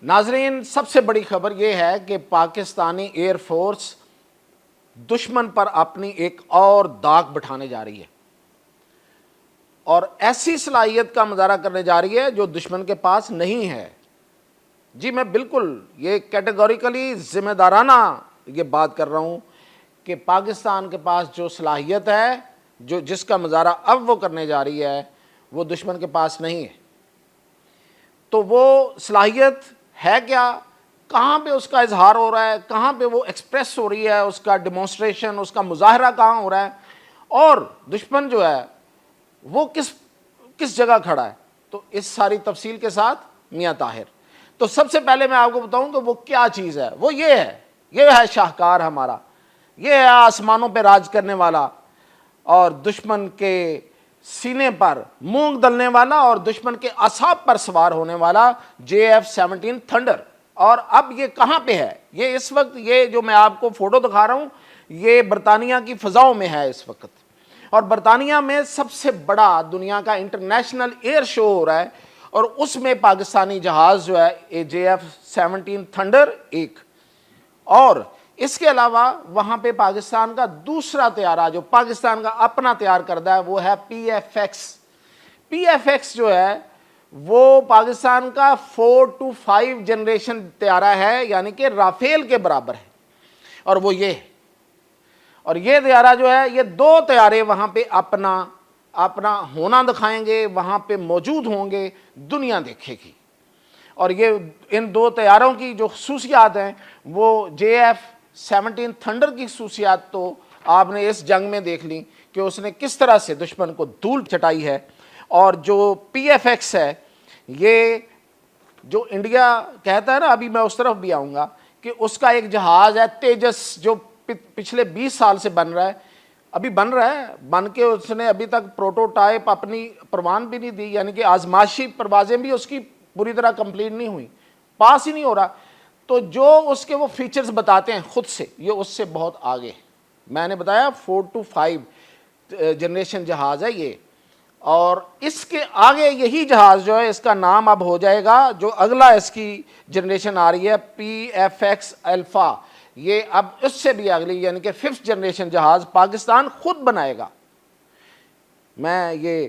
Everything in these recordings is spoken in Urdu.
ناظرین، سب سے بڑی خبر یہ ہے کہ پاکستانی ایئر فورس دشمن پر اپنی ایک اور داغ بٹھانے جا رہی ہے اور ایسی صلاحیت کا مظاہرہ کرنے جا رہی ہے جو دشمن کے پاس نہیں ہے۔ جی میں بالکل یہ کیٹیگوریکلی ذمہ دارانہ یہ بات کر رہا ہوں کہ پاکستان کے پاس جو صلاحیت ہے، جس کا مظاہرہ اب وہ کرنے جا رہی ہے، وہ دشمن کے پاس نہیں ہے۔ تو وہ صلاحیت ہے کیا؟ کہاں پہ اس کا اظہار ہو رہا ہے؟ کہاں پہ وہ ایکسپریس ہو رہی ہے؟ اس کا ڈیمونسٹریشن، اس کا مظاہرہ کہاں ہو رہا ہے؟ اور دشمن جو ہے وہ کس جگہ کھڑا ہے؟ تو اس ساری تفصیل کے ساتھ میاں طاہر۔ تو سب سے پہلے میں آپ کو بتاؤں کہ وہ کیا چیز ہے۔ وہ یہ ہے شاہکار ہمارا، یہ ہے آسمانوں پہ راج کرنے والا اور دشمن کے سینے پر مونگ دلنے والا اور دشمن کے اعصاب پر سوار ہونے والا JF-17 تھنڈر۔ اور اب یہ کہاں پہ ہے؟ یہ اس وقت، یہ جو میں آپ کو فوٹو دکھا رہا ہوں، یہ برطانیہ کی فضاؤں میں ہے اس وقت، اور برطانیہ میں سب سے بڑا دنیا کا انٹرنیشنل ایئر شو ہو رہا ہے، اور اس میں پاکستانی جہاز جو ہے JF-17 تھنڈر ایک، اور اس کے علاوہ وہاں پہ پاکستان کا دوسرا طیارہ جو پاکستان کا اپنا تیار کردہ ہے وہ ہے PFX جو ہے وہ پاکستان کا 4-5 جنریشن طیارہ ہے، یعنی کہ رافیل کے برابر ہے، اور وہ یہ ہے۔ اور یہ طیارہ جو ہے، یہ دو طیارے وہاں پہ اپنا ہونا دکھائیں گے، وہاں پہ موجود ہوں گے، دنیا دیکھے گی۔ اور یہ ان دو طیاروں کی جو خصوصیات ہیں، وہ JF-17 تھنڈر کی خصوصیات تو آپ نے اس جنگ میں دیکھ لی کہ اس نے کس طرح سے دشمن کو دھول چٹائی ہے، اور جو PFX ہے، یہ جو انڈیا کہتا ہے نا، ابھی میں اس طرف بھی آؤں گا، کہ اس کا ایک جہاز ہے تیجس جو پچھلے 20 سال سے بن رہا ہے، بن کے اس نے ابھی تک پروٹوٹائپ اپنی پروان بھی نہیں دی، یعنی کہ آزمائشی پروازیں بھی اس کی پوری طرح کمپلیٹ نہیں ہوئی، پاس ہی نہیں ہو رہا۔ تو جو اس کے وہ فیچرز بتاتے ہیں خود سے، یہ اس سے بہت آگے ہے۔ میں نے بتایا 4-5 جنریشن جہاز ہے یہ، اور اس کے آگے یہی جہاز جو ہے، اس کا نام اب ہو جائے گا، جو اگلا اس کی جنریشن آ رہی ہے PFX الفا، یہ اب اس سے بھی اگلی، یعنی کہ 5th جنریشن جہاز پاکستان خود بنائے گا۔ میں یہ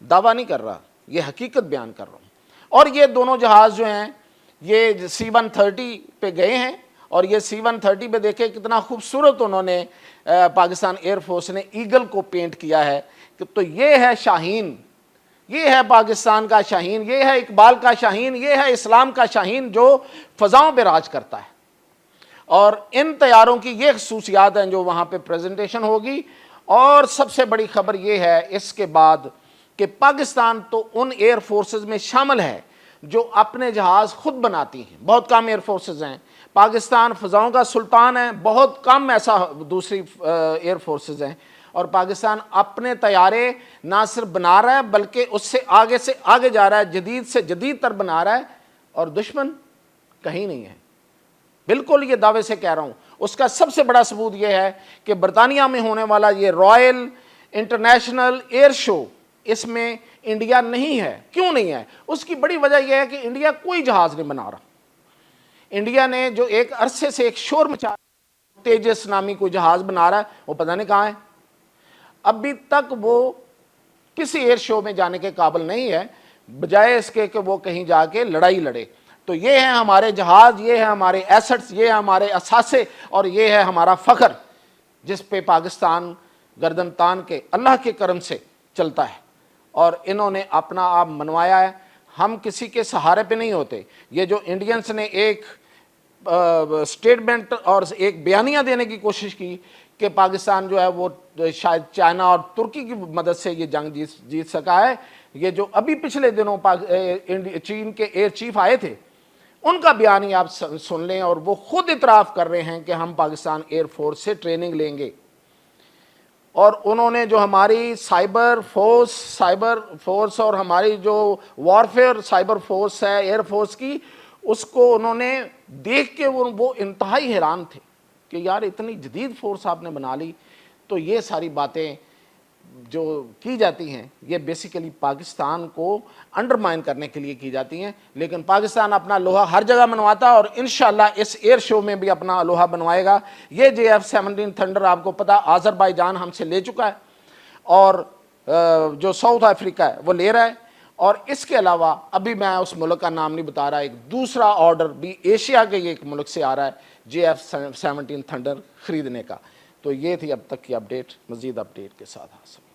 دعویٰ نہیں کر رہا، یہ حقیقت بیان کر رہا ہوں۔ اور یہ دونوں جہاز جو ہیں، یہ C-130 پہ گئے ہیں، اور یہ C-130 پہ دیکھیں کتنا خوبصورت انہوں نے پاکستان ایئر فورس نے ایگل کو پینٹ کیا ہے، کہ تو یہ ہے شاہین، یہ ہے پاکستان کا شاہین، یہ ہے اقبال کا شاہین، یہ ہے اسلام کا شاہین جو فضاؤں پہ راج کرتا ہے۔ اور ان طیاروں کی یہ خصوصیات ہیں جو وہاں پہ پریزنٹیشن ہوگی۔ اور سب سے بڑی خبر یہ ہے اس کے بعد کہ پاکستان تو ان ایئر فورسز میں شامل ہے جو اپنے جہاز خود بناتی ہیں۔ بہت کم ایئر فورسز ہیں، پاکستان فضاؤں کا سلطان ہے، بہت کم ایسا دوسری ایئر فورسز ہیں، اور پاکستان اپنے طیارے نہ صرف بنا رہا ہے بلکہ اس سے آگے جا رہا ہے، جدید سے جدید تر بنا رہا ہے، اور دشمن کہیں نہیں ہے۔ بالکل یہ دعوے سے کہہ رہا ہوں۔ اس کا سب سے بڑا ثبوت یہ ہے کہ برطانیہ میں ہونے والا یہ رائل انٹرنیشنل ایئر شو، اس میں انڈیا نہیں ہے۔ کیوں نہیں ہے؟ اس کی بڑی وجہ یہ ہے کہ انڈیا کوئی جہاز نہیں بنا رہا۔ انڈیا نے جو ایک عرصے سے ایک شور مچا، تیجس نامی کوئی جہاز بنا رہا ہے، وہ پتہ نہیں کہاں ہے۔ ابھی تک وہ کسی ایئر شو میں جانے کے قابل نہیں ہے، بجائے اس کے کہ وہ کہیں جا کے لڑائی لڑے۔ تو یہ ہے ہمارے جہاز، یہ ہے ہمارے ایسٹس، یہ ہے ہمارے اثاثے، اور یہ ہے ہمارا فخر جس پہ پاکستان گردن تان کے اللہ کے کرم سے چلتا ہے، اور انہوں نے اپنا آپ منوایا ہے۔ ہم کسی کے سہارے پہ نہیں ہوتے۔ یہ جو انڈینز نے ایک سٹیٹمنٹ اور ایک بیانیہ دینے کی کوشش کی کہ پاکستان جو ہے وہ شاید چائنا اور ترکی کی مدد سے یہ جنگ جیت سکا ہے، یہ جو ابھی پچھلے دنوں چین کے ایئر چیف آئے تھے، ان کا بیانیہ آپ سن لیں، اور وہ خود اعتراف کر رہے ہیں کہ ہم پاکستان ایئر فورس سے ٹریننگ لیں گے۔ اور انہوں نے جو ہماری سائبر فورس اور ہماری جو وارفیئر سائبر فورس ہے ایئر فورس کی، اس کو انہوں نے دیکھ کے وہ انتہائی حیران تھے کہ یار اتنی جدید فورس آپ نے بنا لی۔ تو یہ ساری باتیں جو کی جاتی ہیں یہ بیسیکلی پاکستان کو انڈرمائن کرنے کے لیے کی جاتی ہیں، لیکن پاکستان اپنا لوہا ہر جگہ بنواتا ہے اور انشاءاللہ اس ایئر شو میں بھی اپنا لوہا بنوائے گا۔ یہ JF-17 تھنڈر آپ کو پتا آذربائیجان ہم سے لے چکا ہے اور جو ساؤتھ افریقہ ہے وہ لے رہا ہے، اور اس کے علاوہ ابھی میں اس ملک کا نام نہیں بتا رہا، ایک دوسرا آرڈر بھی ایشیا کے ایک ملک سے آ رہا ہے JF-17 تھنڈر خریدنے کا۔ تو یہ تھی اب تک کی اپڈیٹ، مزید اپڈیٹ کے ساتھ حاصل